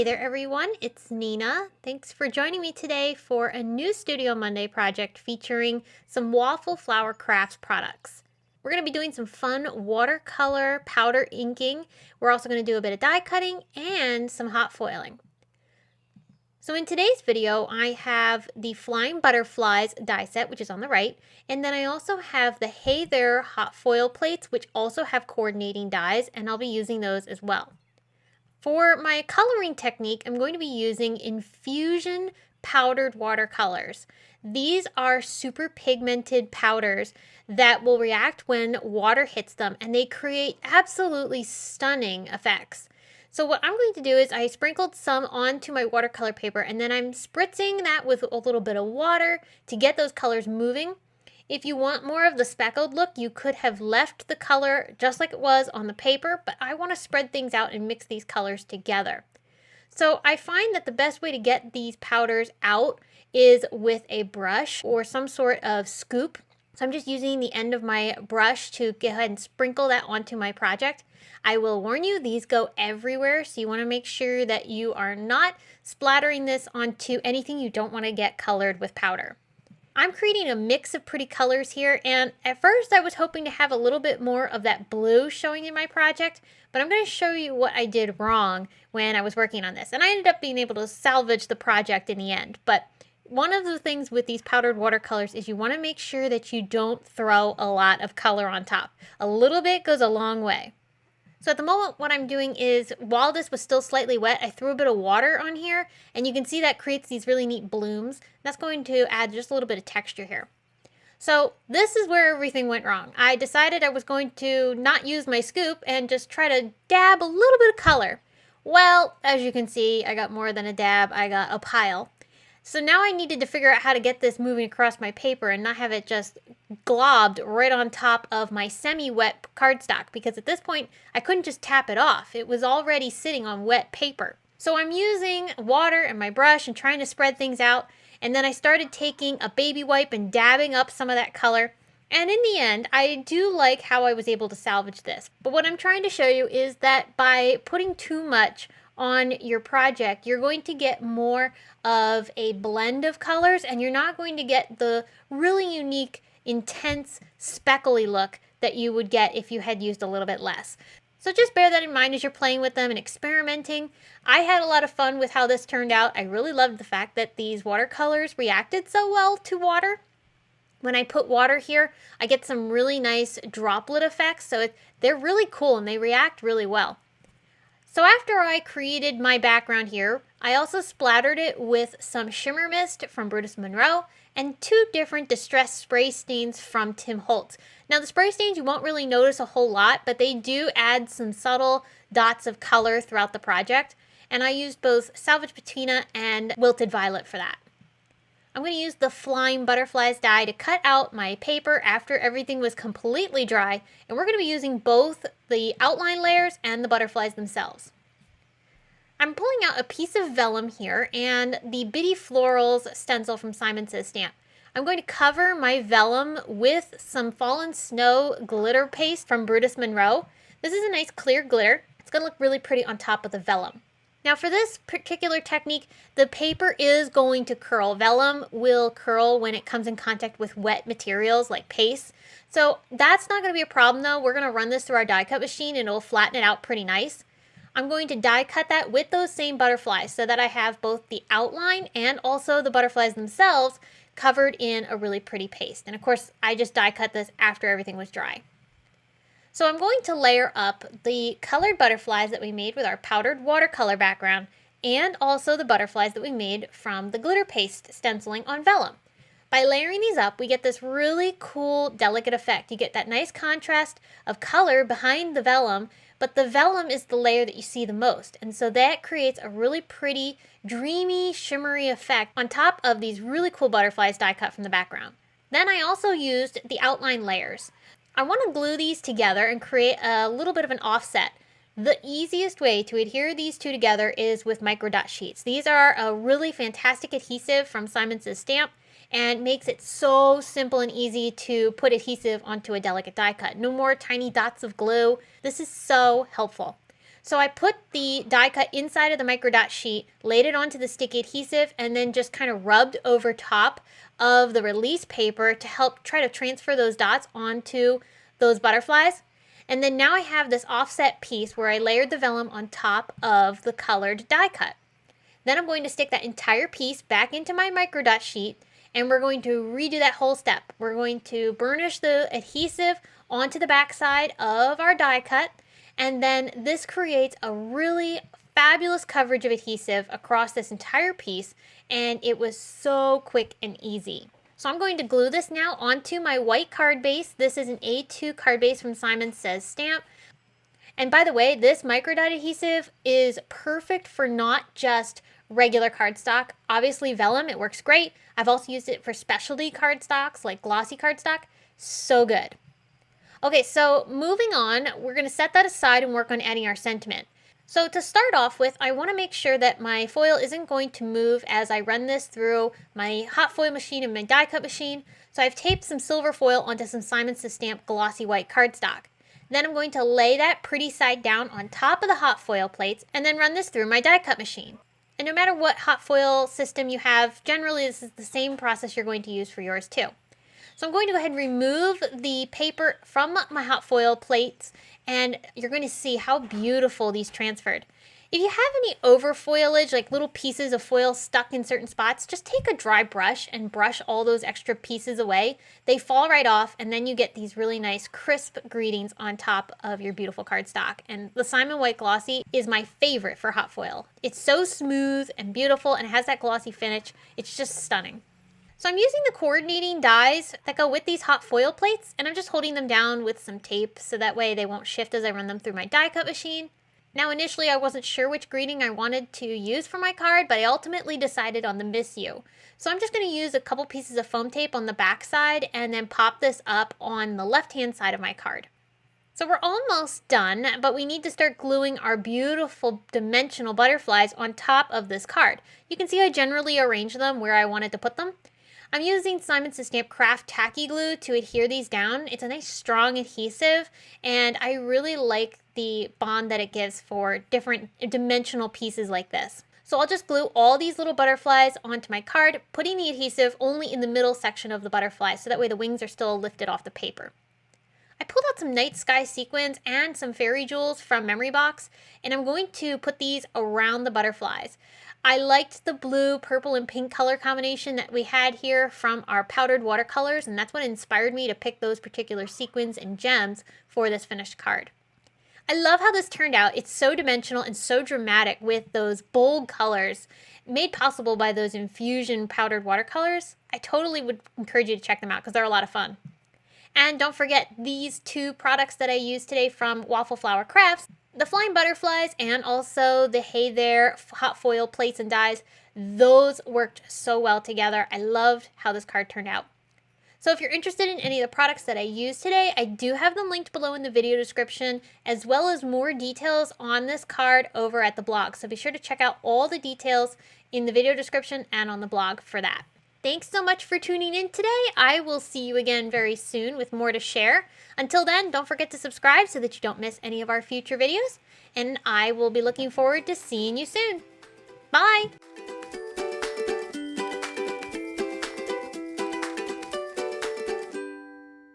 Hey there everyone, it's Nina. Thanks for joining me today for a new Studio Monday project featuring some Waffle Flower Crafts products. We're going to be doing some fun watercolor powder inking. We're also going to do a bit of die cutting and some hot foiling. So in today's video, I have the Flying Butterflies die set, which is on the right, and then I also have the Hey There hot foil plates, which also have coordinating dies, and I'll be using those as well. For my coloring technique, I'm going to be using Infusion powdered watercolors. These are super pigmented powders that will react when water hits them, and they create absolutely stunning effects. So what I'm going to do is I sprinkled some onto my watercolor paper, and then I'm spritzing that with a little bit of water to get those colors moving. If you want more of the speckled look, you could have left the color just like it was on the paper, but I want to spread things out and mix these colors together. So I find that the best way to get these powders out is with a brush or some sort of scoop. So I'm just using the end of my brush to go ahead and sprinkle that onto my project. I will warn you, these go everywhere, so you want to make sure that you are not splattering this onto anything you don't want to get colored with powder. I'm creating a mix of pretty colors here, and at first I was hoping to have a little bit more of that blue showing in my project, but I'm going to show you what I did wrong when I was working on this. And I ended up being able to salvage the project in the end, but one of the things with these powdered watercolors is you want to make sure that you don't throw a lot of color on top. A little bit goes a long way. So at the moment, what I'm doing is, while this was still slightly wet, I threw a bit of water on here, and you can see that creates these really neat blooms. That's going to add just a little bit of texture here. So this is where everything went wrong. I decided I was going to not use my scoop and just try to dab a little bit of color. Well, as you can see, I got more than a dab, I got a pile. So now I needed to figure out how to get this moving across my paper and not have it just globbed right on top of my semi-wet cardstock, because at this point I couldn't just tap it off. It was already sitting on wet paper. So I'm using water and my brush and trying to spread things out, and then I started taking a baby wipe and dabbing up some of that color. And in the end, I do like how I was able to salvage this. But what I'm trying to show you is that by putting too much on your project, you're going to get more of a blend of colors, and you're not going to get the really unique, intense, speckly look that you would get if you had used a little bit less. So just bear that in mind as you're playing with them and experimenting. I had a lot of fun with how this turned out. I really loved the fact that these watercolors reacted so well to water. When I put water here, I get some really nice droplet effects, so they're really cool and they react really well. So after I created my background here, I also splattered it with some shimmer mist from Brutus Monroe and two different distress spray stains from Tim Holtz. Now the spray stains you won't really notice a whole lot, but they do add some subtle dots of color throughout the project. And I used both Salvage Patina and Wilted Violet for that. I'm going to use the Flying Butterflies die to cut out my paper after everything was completely dry, and we're going to be using both the outline layers and the butterflies themselves. I'm pulling out a piece of vellum here and the Bitty Florals stencil from Simon Says Stamp. I'm going to cover my vellum with some Fallen Snow glitter paste from Brutus Monroe. This is a nice clear glitter. It's going to look really pretty on top of the vellum. Now for this particular technique, the paper is going to curl. Vellum will curl when it comes in contact with wet materials like paste. So that's not going to be a problem though. We're going to run this through our die cut machine and it'll flatten it out pretty nice. I'm going to die cut that with those same butterflies so that I have both the outline and also the butterflies themselves covered in a really pretty paste. And of course, I just die cut this after everything was dry. So I'm going to layer up the colored butterflies that we made with our powdered watercolor background and also the butterflies that we made from the glitter paste stenciling on vellum. By layering these up, we get this really cool, delicate effect. You get that nice contrast of color behind the vellum, but the vellum is the layer that you see the most. And so that creates a really pretty, dreamy, shimmery effect on top of these really cool butterflies die cut from the background. Then I also used the outline layers. I want to glue these together and create a little bit of an offset. The easiest way to adhere these two together is with micro dot sheets. These are a really fantastic adhesive from Simon Says Stamp and makes it so simple and easy to put adhesive onto a delicate die cut. No more tiny dots of glue. This is so helpful. So I put the die cut inside of the micro dot sheet, laid it onto the sticky adhesive, and then just kind of rubbed over top of the release paper to help try to transfer those dots onto those butterflies. And then now I have this offset piece where I layered the vellum on top of the colored die cut. Then I'm going to stick that entire piece back into my micro dot sheet, and we're going to redo that whole step. We're going to burnish the adhesive onto the back side of our die cut, and then this creates a really fabulous coverage of adhesive across this entire piece, and it was so quick and easy. So I'm going to glue this now onto my white card base. This is an A2 card base from Simon Says Stamp. And by the way, this micro dot adhesive is perfect for not just regular cardstock. Obviously vellum, it works great. I've also used it for specialty cardstocks like glossy cardstock. So good. Okay, so moving on, we're going to set that aside and work on adding our sentiment. So to start off with, I want to make sure that my foil isn't going to move as I run this through my hot foil machine and my die cut machine. So I've taped some silver foil onto some Simon Says Stamp glossy white cardstock. Then I'm going to lay that pretty side down on top of the hot foil plates and then run this through my die cut machine. And no matter what hot foil system you have, generally this is the same process you're going to use for yours too. So I'm going to go ahead and remove the paper from my hot foil plates, and you're going to see how beautiful these transferred. If you have any over foilage, like little pieces of foil stuck in certain spots, just take a dry brush and brush all those extra pieces away. They fall right off, and then you get these really nice crisp greetings on top of your beautiful cardstock. And the Simon White Glossy is my favorite for hot foil. It's so smooth and beautiful, and it has that glossy finish. It's just stunning. So I'm using the coordinating dies that go with these hot foil plates, and I'm just holding them down with some tape so that way they won't shift as I run them through my die cut machine. Now initially I wasn't sure which greeting I wanted to use for my card, but I ultimately decided on the Miss You. So I'm just going to use a couple pieces of foam tape on the back side and then pop this up on the left hand side of my card. So we're almost done, but we need to start gluing our beautiful dimensional butterflies on top of this card. You can see I generally arrange them where I wanted to put them. I'm using Simon Says Stamp Craft Tacky Glue to adhere these down. It's a nice strong adhesive, and I really like the bond that it gives for different dimensional pieces like this. So I'll just glue all these little butterflies onto my card, putting the adhesive only in the middle section of the butterfly, so that way the wings are still lifted off the paper. I pulled out some night sky sequins and some fairy jewels from Memory Box, and I'm going to put these around the butterflies. I liked the blue, purple, and pink color combination that we had here from our powdered watercolors, and that's what inspired me to pick those particular sequins and gems for this finished card. I love how this turned out. It's so dimensional and so dramatic with those bold colors made possible by those infusion powdered watercolors. I totally would encourage you to check them out because they're a lot of fun. And don't forget these two products that I used today from Waffle Flower Crafts, the flying butterflies and also the Hey There hot foil plates and dies. Those worked so well together. I loved how this card turned out. So if you're interested in any of the products that I used today, I do have them linked below in the video description, as well as more details on this card over at the blog. So be sure to check out all the details in the video description and on the blog for that. Thanks so much for tuning in today. I will see you again very soon with more to share. Until then, don't forget to subscribe so that you don't miss any of our future videos. And I will be looking forward to seeing you soon. Bye!